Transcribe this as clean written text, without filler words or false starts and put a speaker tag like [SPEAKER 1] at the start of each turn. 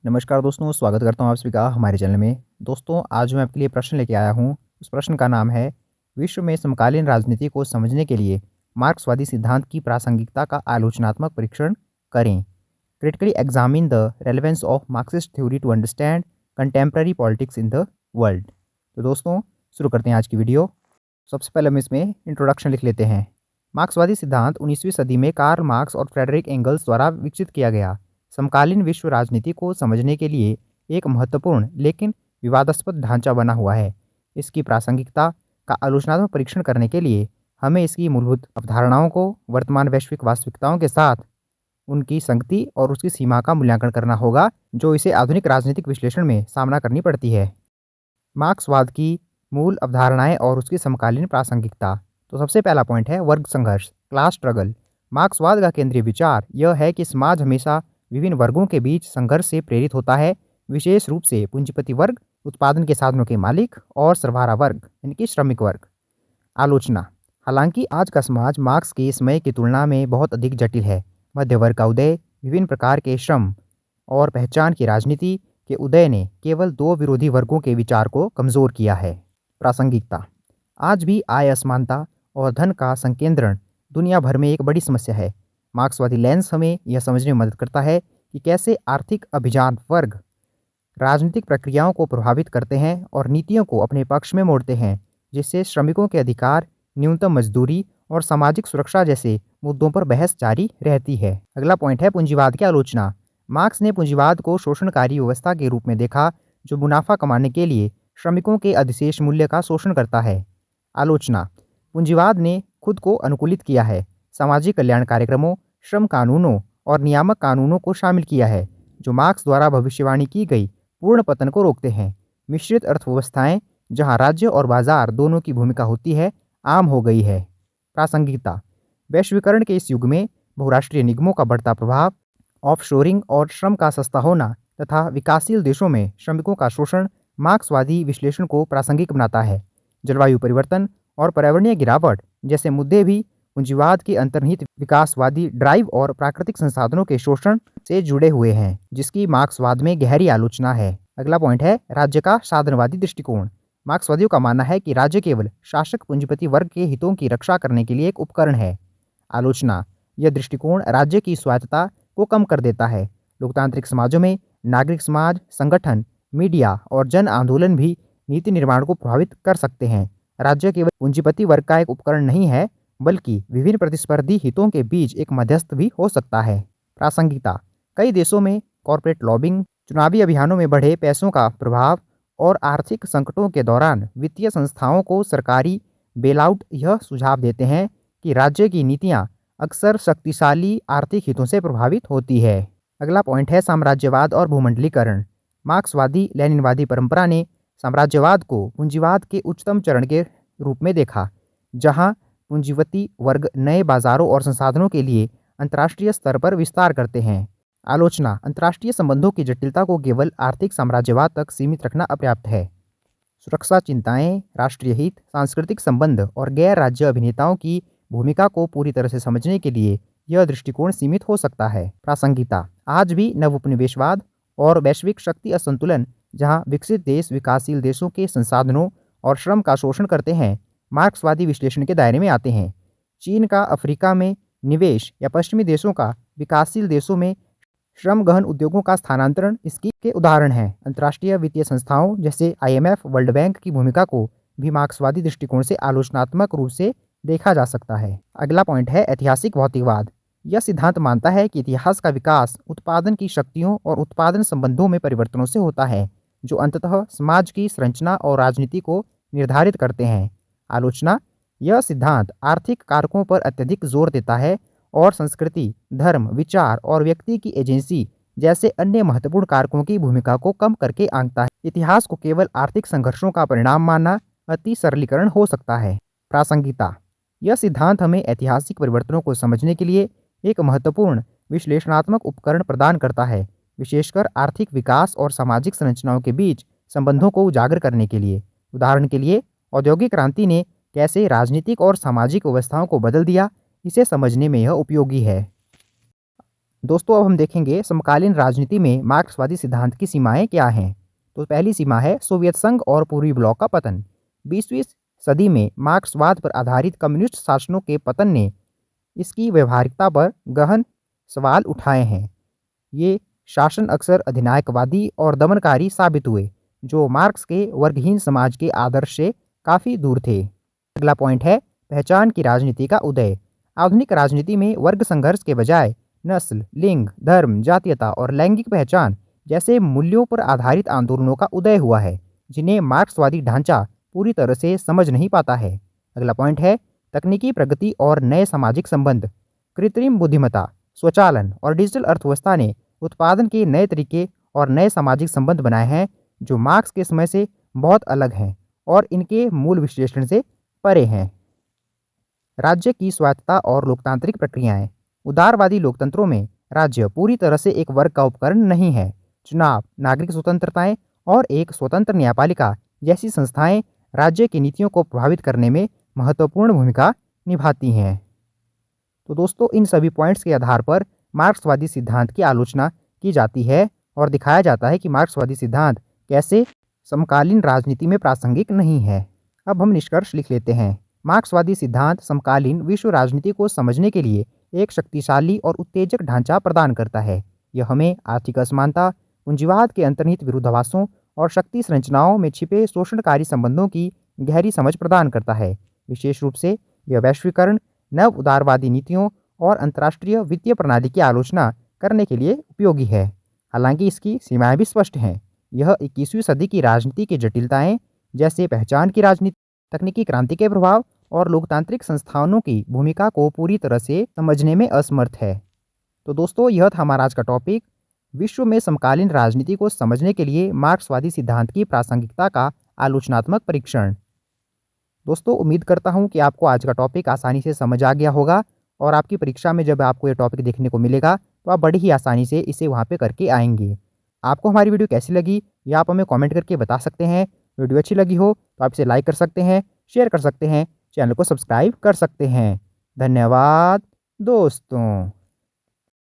[SPEAKER 1] नमस्कार दोस्तों, स्वागत करता हूँ आप सभी का हमारे चैनल में। दोस्तों, आज मैं आपके लिए प्रश्न लेके आया हूँ। उस प्रश्न का नाम है, विश्व में समकालीन राजनीति को समझने के लिए मार्क्सवादी सिद्धांत की प्रासंगिकता का आलोचनात्मक परीक्षण करें। Critically examine the relevance of Marxist theory to understand contemporary politics in the world. तो दोस्तों, शुरू करते हैं आज की वीडियो। सबसे पहले हम इसमें इंट्रोडक्शन लिख लेते हैं। मार्क्सवादी सिद्धांत 19वीं सदी में कार्ल मार्क्स और फ्रेडरिक एंगल्स द्वारा विकसित किया गया समकालीन विश्व राजनीति को समझने के लिए एक महत्वपूर्ण लेकिन विवादास्पद ढांचा बना हुआ है। इसकी प्रासंगिकता का आलोचनात्मक परीक्षण करने के लिए हमें इसकी मूलभूत अवधारणाओं को वर्तमान वैश्विक वास्तविकताओं के साथ उनकी संगति और उसकी सीमा का मूल्यांकन करना होगा, जो इसे आधुनिक राजनीतिक विश्लेषण में सामना करनी पड़ती है। मार्क्सवाद की मूल अवधारणाएं और उसकी समकालीन प्रासंगिकता। तो सबसे पहला पॉइंट है वर्ग संघर्ष, क्लास स्ट्रगल। मार्क्सवाद का केंद्रीय विचार यह है कि समाज हमेशा विभिन्न वर्गों के बीच संघर्ष से प्रेरित होता है, विशेष रूप से पूंजीपति वर्ग, उत्पादन के साधनों के मालिक और सर्वहारा वर्ग यानी कि श्रमिक वर्ग। आलोचना। हालांकि आज का समाज मार्क्स के समय की तुलना में बहुत अधिक जटिल है। मध्य वर्ग का उदय, विभिन्न प्रकार के श्रम और पहचान की राजनीति के उदय ने केवल दो विरोधी वर्गों के विचार को कमजोर किया है। प्रासंगिकता। आज भी आय असमानता और धन का संकेंद्रण दुनिया भर में एक बड़ी समस्या है। मार्क्सवादी लेंस हमें यह समझने में मदद करता है कि कैसे आर्थिक अभिजात वर्ग राजनीतिक प्रक्रियाओं को प्रभावित करते हैं और नीतियों को अपने पक्ष में मोड़ते हैं, जिससे श्रमिकों के अधिकार, न्यूनतम मजदूरी और सामाजिक सुरक्षा जैसे मुद्दों पर बहस जारी रहती है। अगला पॉइंट है पूंजीवाद की आलोचना। मार्क्स ने पूंजीवाद को शोषणकारी व्यवस्था के रूप में देखा, जो मुनाफा कमाने के लिए श्रमिकों के अधिशेष मूल्य का शोषण करता है। आलोचना। पूंजीवाद ने खुद को अनुकूलित किया है, सामाजिक कल्याण कार्यक्रमों, श्रम कानूनों और नियामक कानूनों को शामिल किया है, जो मार्क्स द्वारा भविष्यवाणी की गई पूर्ण पतन को रोकते हैं। मिश्रित अर्थव्यवस्थाएं, जहां राज्य और बाजार दोनों की भूमिका होती है, आम हो गई है। प्रासंगिकता। वैश्वीकरण के इस युग में बहुराष्ट्रीय निगमों का बढ़ता प्रभाव, ऑफशोरिंग और श्रम का सस्ता होना तथा विकासशील देशों में श्रमिकों का शोषण मार्क्सवादी विश्लेषण को प्रासंगिक बनाता है। जलवायु परिवर्तन और पर्यावरणीय गिरावट जैसे मुद्दे भी पूंजीवाद के अंतर्निहित विकासवादी ड्राइव और प्राकृतिक संसाधनों के शोषण से जुड़े हुए हैं, जिसकी मार्क्सवाद में गहरी आलोचना है। अगला पॉइंट है राज्य का साधनवादी दृष्टिकोण। मार्क्सवादियों का मानना है कि राज्य केवल शासक पूंजीपति वर्ग के हितों की रक्षा करने के लिए एक उपकरण है। आलोचना। यह दृष्टिकोण राज्य की स्वायत्तता को कम कर देता है। लोकतांत्रिक समाजों में नागरिक समाज, संगठन, मीडिया और जन आंदोलन भी नीति निर्माण को प्रभावित कर सकते हैं। राज्य केवल पूंजीपति वर्ग का एक उपकरण नहीं है, बल्कि विभिन्न प्रतिस्पर्धी हितों के बीच एक मध्यस्थ भी हो सकता है। प्रासंगिकता। कई देशों में कॉर्पोरेट लॉबिंग, चुनावी अभियानों में बढ़े पैसों का प्रभाव और आर्थिक संकटों के दौरान वित्तीय संस्थाओं को सरकारी बेलआउट यह सुझाव देते हैं कि राज्य की नीतियां अक्सर शक्तिशाली आर्थिक हितों से प्रभावित होती है। अगला पॉइंट है साम्राज्यवाद और भूमंडलीकरण। मार्क्सवादी लेनिनवादी परंपरा ने साम्राज्यवाद को पूंजीवाद के उच्चतम चरण के रूप में देखा, जहां पूंजीपति वर्ग नए बाजारों और संसाधनों के लिए अंतर्राष्ट्रीय स्तर पर विस्तार करते हैं। आलोचना। अंतर्राष्ट्रीय संबंधों की जटिलता को केवल आर्थिक साम्राज्यवाद तक सीमित रखना अपर्याप्त है। सुरक्षा चिंताएं, राष्ट्रीय हित, सांस्कृतिक संबंध और गैर राज्य अभिनेताओं की भूमिका को पूरी तरह से समझने के लिए यह दृष्टिकोण सीमित हो सकता है। प्रासंगिकता। आज भी नवोपनिवेशवाद और वैश्विक शक्ति असंतुलन, जहां विकसित देश विकासशील देशों के संसाधनों और श्रम का शोषण करते हैं, मार्क्सवादी विश्लेषण के दायरे में आते हैं। चीन का अफ्रीका में निवेश या पश्चिमी देशों का विकासशील देशों में श्रम गहन उद्योगों का स्थानांतरण इसकी के उदाहरण हैं। अंतर्राष्ट्रीय वित्तीय संस्थाओं जैसे IMF, वर्ल्ड बैंक की भूमिका को भी मार्क्सवादी दृष्टिकोण से आलोचनात्मक रूप से देखा जा सकता है। अगला पॉइंट है ऐतिहासिक भौतिकवाद। यह सिद्धांत मानता है कि इतिहास का विकास उत्पादन की शक्तियों और उत्पादन संबंधों में परिवर्तनों से होता है, जो अंततः समाज की संरचना और राजनीति को निर्धारित करते हैं। आलोचना। यह सिद्धांत आर्थिक कारकों पर अत्यधिक जोर देता है और संस्कृति, धर्म, विचार और व्यक्ति की एजेंसी जैसे अन्य महत्वपूर्ण कारकों की भूमिका को कम करके आंकता है। इतिहास को केवल आर्थिक संघर्षों का परिणाम मानना अति सरलीकरण हो सकता है। प्रासंगिकता। यह सिद्धांत हमें ऐतिहासिक परिवर्तनों को समझने के लिए एक महत्वपूर्ण विश्लेषणात्मक उपकरण प्रदान करता है, विशेषकर आर्थिक विकास और सामाजिक संरचनाओं के बीच संबंधों को उजागर करने के लिए। उदाहरण के लिए, औद्योगिक क्रांति ने कैसे राजनीतिक और सामाजिक व्यवस्थाओं को बदल दिया, इसे समझने में यह उपयोगी है। दोस्तों अब हम देखेंगे समकालीन राजनीति में मार्क्सवादी सिद्धांत की सीमाएं क्या हैं। तो पहली सीमा है सोवियत संघ और पूर्वी ब्लॉक का पतन। 20वीं सदी में मार्क्सवाद पर आधारित कम्युनिस्ट शासनों के पतन ने इसकी व्यवहारिकता पर गहन सवाल उठाए हैं। ये शासन अक्सर अधिनायकवादी और दमनकारी साबित हुए, जो मार्क्स के वर्गहीन समाज के आदर्श से काफ़ी दूर थे। अगला पॉइंट है पहचान की राजनीति का उदय। आधुनिक राजनीति में वर्ग संघर्ष के बजाय नस्ल, लिंग, धर्म, जातीयता और लैंगिक पहचान जैसे मूल्यों पर आधारित आंदोलनों का उदय हुआ है, जिन्हें मार्क्सवादी ढांचा पूरी तरह से समझ नहीं पाता है। अगला पॉइंट है तकनीकी प्रगति और नए सामाजिक संबंध। कृत्रिम बुद्धिमत्ता, स्वचालन और डिजिटल अर्थव्यवस्था ने उत्पादन के नए तरीके और नए सामाजिक संबंध बनाए हैं, जो मार्क्स के समय से बहुत अलग हैं और इनके मूल विश्लेषण से परे हैं। राज्य की स्वायत्तता और लोकतांत्रिक प्रक्रियाएं। उदारवादी लोकतंत्रों में राज्य पूरी तरह से एक वर्ग का उपकरण नहीं है। चुनाव, नागरिक स्वतंत्रताएं और एक स्वतंत्र न्यायपालिका जैसी संस्थाएं राज्य की नीतियों को प्रभावित करने में महत्वपूर्ण भूमिका निभाती हैं। तो दोस्तों इन सभी पॉइंट्स के आधार पर मार्क्सवादी सिद्धांत की आलोचना की जाती है और दिखाया जाता है कि मार्क्सवादी सिद्धांत कैसे समकालीन राजनीति में प्रासंगिक नहीं है। अब हम निष्कर्ष लिख लेते हैं। मार्क्सवादी सिद्धांत समकालीन विश्व राजनीति को समझने के लिए एक शक्तिशाली और उत्तेजक ढांचा प्रदान करता है। यह हमें आर्थिक असमानता, पूंजीवाद के अंतर्निहित विरोधाभासों और शक्ति संरचनाओं में छिपे शोषणकारी संबंधों की गहरी समझ प्रदान करता है। विशेष रूप से यह वैश्वीकरण, नव उदारवादी नीतियों और अंतर्राष्ट्रीय वित्तीय प्रणाली की आलोचना करने के लिए उपयोगी है। हालांकि इसकी सीमाएं भी स्पष्ट हैं। यह 21वीं सदी की राजनीति की जटिलताएं, जैसे पहचान की राजनीति, तकनीकी क्रांति के प्रभाव और लोकतांत्रिक संस्थानों की भूमिका को पूरी तरह से समझने में असमर्थ है। तो दोस्तों यह था हमारा आज का टॉपिक, विश्व में समकालीन राजनीति को समझने के लिए मार्क्सवादी सिद्धांत की प्रासंगिकता का आलोचनात्मक परीक्षण। दोस्तों उम्मीद करता हूं कि आपको आज का टॉपिक आसानी से समझ आ गया होगा और आपकी परीक्षा में जब आपको ये टॉपिक देखने को मिलेगा तो आप बड़ी ही आसानी से इसे वहां पे करके आएंगे। आपको हमारी वीडियो कैसी लगी या आप हमें कमेंट करके बता सकते हैं। वीडियो अच्छी लगी हो तो आप इसे लाइक कर सकते हैं, शेयर कर सकते हैं, चैनल को सब्सक्राइब कर सकते हैं। धन्यवाद दोस्तों।